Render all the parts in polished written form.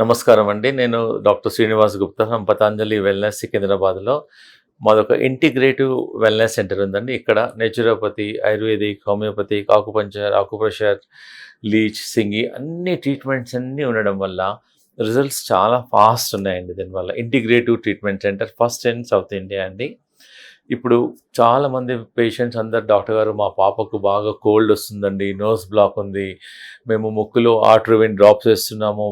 నమస్కారం అండి. నేను doctor Srinivas Gupta from Patanjali wellness సికింద్రాబాద్‌లో. మాదొక ఇంటిగ్రేటివ్ వెల్‌నెస్ సెంటర్ ఉందండి. ఇక్కడ naturopathy, ayurvedic, homeopathic, acupuncture, acupressure, leech, సింగి అన్ని ట్రీట్మెంట్స్ అన్నీ ఉండడం వల్ల రిజల్ట్స్ చాలా ఫాస్ట్ ఉన్నాయండి దీనివల్ల. Integrative treatment centre first in south India అండి. ఇప్పుడు చాలామంది పేషెంట్స్ అందరు డాక్టర్ గారు మా పాపకు బాగా కోల్డ్ వస్తుందండి, నోస్ బ్లాక్ ఉంది, మేము ముక్కులో ఆట్రోవిన్ డ్రాప్స్ వేస్తున్నాము,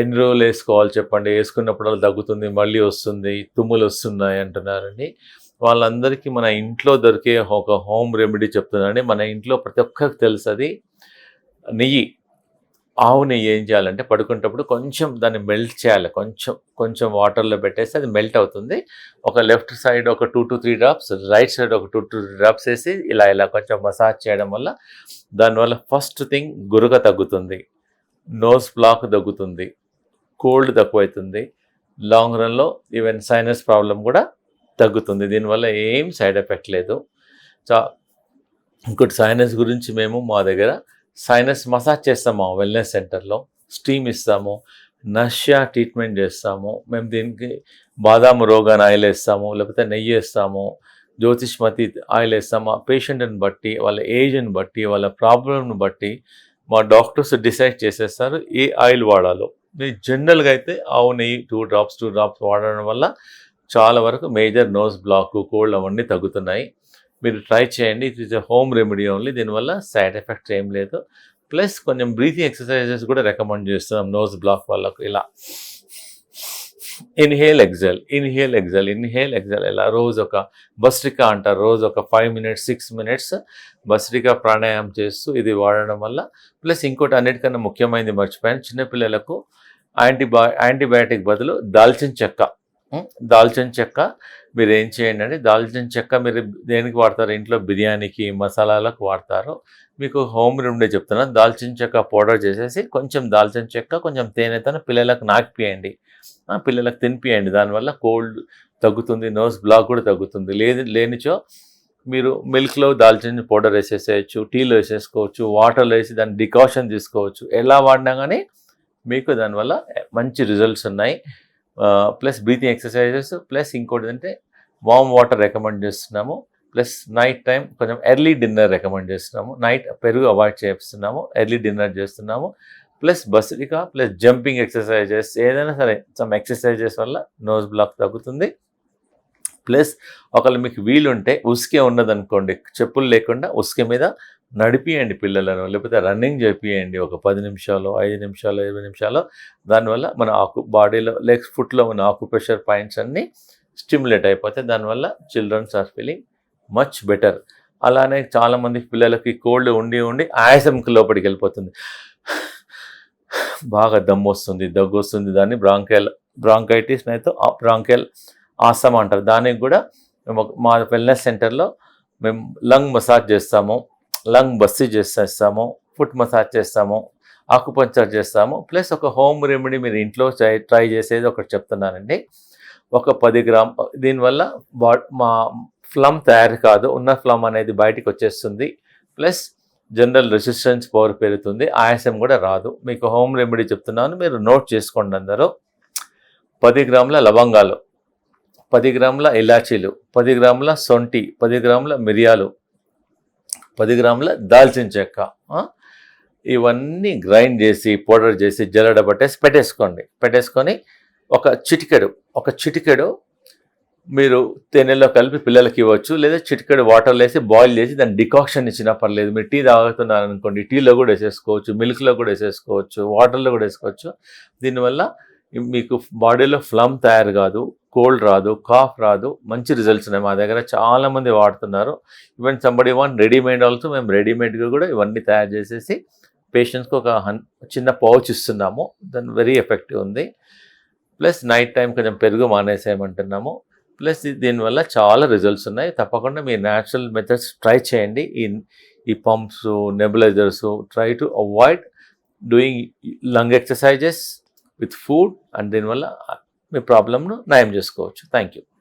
ఎన్ని రోజులు వేసుకోవాలి చెప్పండి, వేసుకున్నప్పుడల్లా తగ్గుతుంది, మళ్ళీ వస్తుంది, తుమ్ములు వస్తున్నాయి అంటున్నారండి. వాళ్ళందరికీ మన ఇంట్లో దొరికే ఒక హోమ్ రెమెడీ చెప్తున్నానండి. మన ఇంట్లో ప్రతి ఒక్కరికి తెలుసు, అది నెయ్యి. ఆవు నెయ్యి ఏం చేయాలంటే పడుకునేటప్పుడు కొంచెం దాన్ని మెల్ట్ చేయాలి. కొంచెం కొంచెం వాటర్లో పెట్టేస్తే అది మెల్ట్ అవుతుంది. ఒక లెఫ్ట్ సైడ్ ఒక 2-3 డ్రాప్స్, రైట్ సైడ్ ఒక 2-3 డ్రాప్స్ వేసి ఇలా ఇలా కొంచెం మసాజ్ చేయడం వల్ల దానివల్ల ఫస్ట్ థింగ్ గురక తగ్గుతుంది, నోస్ బ్లాక్ తగ్గుతుంది, కోల్డ్ తక్కువవుతుంది, లాంగ్ రన్లో ఈవెన్ సైనస్ ప్రాబ్లం కూడా తగ్గుతుంది. దీనివల్ల ఏం సైడ్ ఎఫెక్ట్ లేదు. చా ఇంకోటి సైనస్ గురించి మేము మా దగ్గర సైనస్ మసాజ్ చేస్తాము వెల్నెస్ సెంటర్లో, స్టీమ్ ఇస్తాము, నష్యా ట్రీట్మెంట్ చేస్తాము. మేము దీనికి బాదాం రోగాన్ ఆయిల్ వేస్తాము, లేకపోతే నెయ్యి వేస్తాము, జ్యోతిష్మతి ఆయిల్ వేస్తాము. ఆ పేషెంట్ని బట్టి, వాళ్ళ ఏజ్ని బట్టి, వాళ్ళ ప్రాబ్లంని బట్టి మా డాక్టర్స్ డిసైడ్ చేసేస్తారు ఏ ఆయిల్ వాడాలో. మీరు జనరల్గా అయితే ఆవు నెయ్యి 2 డ్రాప్స్ వాడడం వల్ల చాలా వరకు మేజర్ నోస్ బ్లాక్, కోల్డ్ అవన్నీ తగ్గుతున్నాయి. మీరు ట్రై చేయండి. It is a home remedy only. దీనివల్ల సైడ్ ఎఫెక్ట్స్ ఏం లేదు. ప్లస్ కొంచెం బ్రీతింగ్ ఎక్సర్సైజెస్ కూడా రికమెండ్ చేస్తున్నాం నోస్ బ్లాక్ వాళ్ళకు. ఇలా inhale exhale, inhale exhale, inhale exhale, ఇలా రోజు ఒక భస్త్రికా అంటారు, రోజు ఒక 5 మినిట్స్ 6 మినిట్స్ భస్త్రికా ప్రాణాయామం చేస్తూ ఇది వాడడం వల్ల. ప్లస్ ఇంకోటి అన్నిటికన్నా ముఖ్యమైనది మర్చిపోయాను, చిన్నపిల్లలకు యాంటీబయాటిక్ బదులు దాల్చిన చెక్క. దాల్చిన చెక్క మీరు ఏం చేయండి అంటే, దాల్చిన చెక్క మీరు దేనికి వాడతారు, ఇంట్లో బిర్యానీకి మసాలాలకు వాడతారు. మీకు హోమ్ రెమెడీ చెప్తున్నాను. దాల్చిన చెక్క పౌడర్ చేసేసి కొంచెం దాల్చిన చెక్క, కొంచెం తేనెతోనే పిల్లలకు నాకిపియండి, పిల్లలకు తినిపియండి. దానివల్ల కోల్డ్ తగ్గుతుంది, నోస్ బ్లాక్ కూడా తగ్గుతుంది. లేనిచో మీరు మిల్క్లో దాల్చిన పౌడర్ వేసేసేయచ్చు, టీలో వేసేసుకోవచ్చు, వాటర్లో వేసి దాన్ని డికాషన్ తీసుకోవచ్చు. ఎలా వాడినా కానీ మీకు దానివల్ల మంచి రిజల్ట్స్ ఉన్నాయి. ప్లస్ బ్రీతింగ్ ఎక్సర్సైజెస్, ప్లస్ ఇంకోటి అంటే వామ్ వాటర్ రికమెండ్ చేస్తున్నాము. ప్లస్ నైట్ టైం కొంచెం ఎర్లీ డిన్నర్ రికమెండ్ చేస్తున్నాము. నైట్ పెరుగు అవాయిడ్ చేస్తున్నాము, ఎర్లీ డిన్నర్ చేస్తున్నాము. ప్లస్ భస్త్రికా, ప్లస్ జంపింగ్ ఎక్సర్సైజెస్, ఏదైనా సరే సమ్ ఎక్సర్సైజెస్ వల్ల నోస్ బ్లాక్ తగ్గుతుంది. ప్లస్ ఒకవేళ మీకు వీలుంటే ఉసుకే ఉన్నదనుకోండి, చెప్పులు లేకుండా ఉసుక మీద నడిపియండి పిల్లలను, లేకపోతే రన్నింగ్ చేపియండి ఒక 10 నిమిషాలు, 5 నిమిషాలు, 20 నిమిషాలు. దానివల్ల మన బాడీలో లెగ్స్, ఫుట్లో ఉన్న ఆకుప్రెషర్ పాయింట్స్ అన్నీ స్టిమ్యులేట్ అయిపోతాయి. దానివల్ల children's are feeling much better. అలానే చాలామంది పిల్లలకి కోల్డ్ ఉండి ఆయాసంకి లోపలికి వెళ్ళిపోతుంది, బాగా దమ్ము వస్తుంది, దగ్గు వస్తుంది. దాన్ని బ్రాంకైటిస్ అయితే బ్రాంకైల్ ఆస్తమా అంటారు. దానికి కూడా మేము మా వెల్నెస్ సెంటర్లో మేము లంగ్ మసాజ్ చేస్తాము, లంగ్ బస్సీ చేస్తాము, ఫుట్ మసాజ్ చేస్తాము, ఆకుపంచర్ చేస్తాము. ప్లస్ ఒక హోమ్ రెమెడీ మీరు ఇంట్లో ట్రై చేసేది ఒకటి చెప్తున్నానండి. ఒక 10 గ్రామ్, దీనివల్ల మా ఫ్లమ్ తయారు కాదు, ఉన్న ఫ్లమ్ అనేది బయటికి వచ్చేస్తుంది. ప్లస్ జనరల్ రెసిస్టెన్స్ పవర్ పెరుగుతుంది, ఆయాసం కూడా రాదు. మీకు హోమ్ రెమెడీ చెప్తున్నాను, మీరు నోట్ చేసుకోండి అందరూ. 10 గ్రాముల లవంగాలు, 10 గ్రాముల ఇలాచీలు, 10 గ్రాముల సొంటి, 10 గ్రాముల మిరియాలు, 10 గ్రాముల దాల్చిన చెక్క, ఇవన్నీ గ్రైండ్ చేసి పౌడర్ చేసి జల్లెడ పట్టేసి పెట్టేసుకొని ఒక చిటికెడు మీరు తేనెలో కలిపి పిల్లలకి ఇవ్వచ్చు, లేదా చిటికెడు వాటర్లో వేసి బాయిల్ చేసి దాన్ని డికాక్షన్ ఇచ్చినా పర్లేదు. మీరు టీ తాగుతున్నారు అనుకోండి, టీలో కూడా వేసేసుకోవచ్చు, మిల్క్లో కూడా వేసేసుకోవచ్చు, వాటర్లో కూడా వేసుకోవచ్చు. దీనివల్ల మీకు బాడీలో ఫ్లమ్ తయారు కాదు, కోల్డ్ రాదు, కాఫ్ రాదు, మంచి రిజల్ట్స్ ఉన్నాయి. మా దగ్గర చాలామంది వాడుతున్నారు. Even somebody want readymade also, మేము రెడీమేడ్గా కూడా ఇవన్నీ తయారు చేసేసి పేషెంట్స్కి ఒక చిన్న పౌచ్ ఇస్తున్నాము. దాని వెరీ ఎఫెక్టివ్ ఉంది. ప్లస్ నైట్ టైం కొంచెం పెరుగు మానేసేయమంటున్నాము. ప్లస్ దీనివల్ల చాలా రిజల్ట్స్ ఉన్నాయి. తప్పకుండా మీరు న్యాచురల్ మెథడ్స్ ట్రై చేయండి. ఈ pumps, nebulisers, try to avoid doing lung exercises with food, and దీనివల్ల మీ ప్రాబ్లమ్ను నయం చేసుకోవచ్చు. Thank you.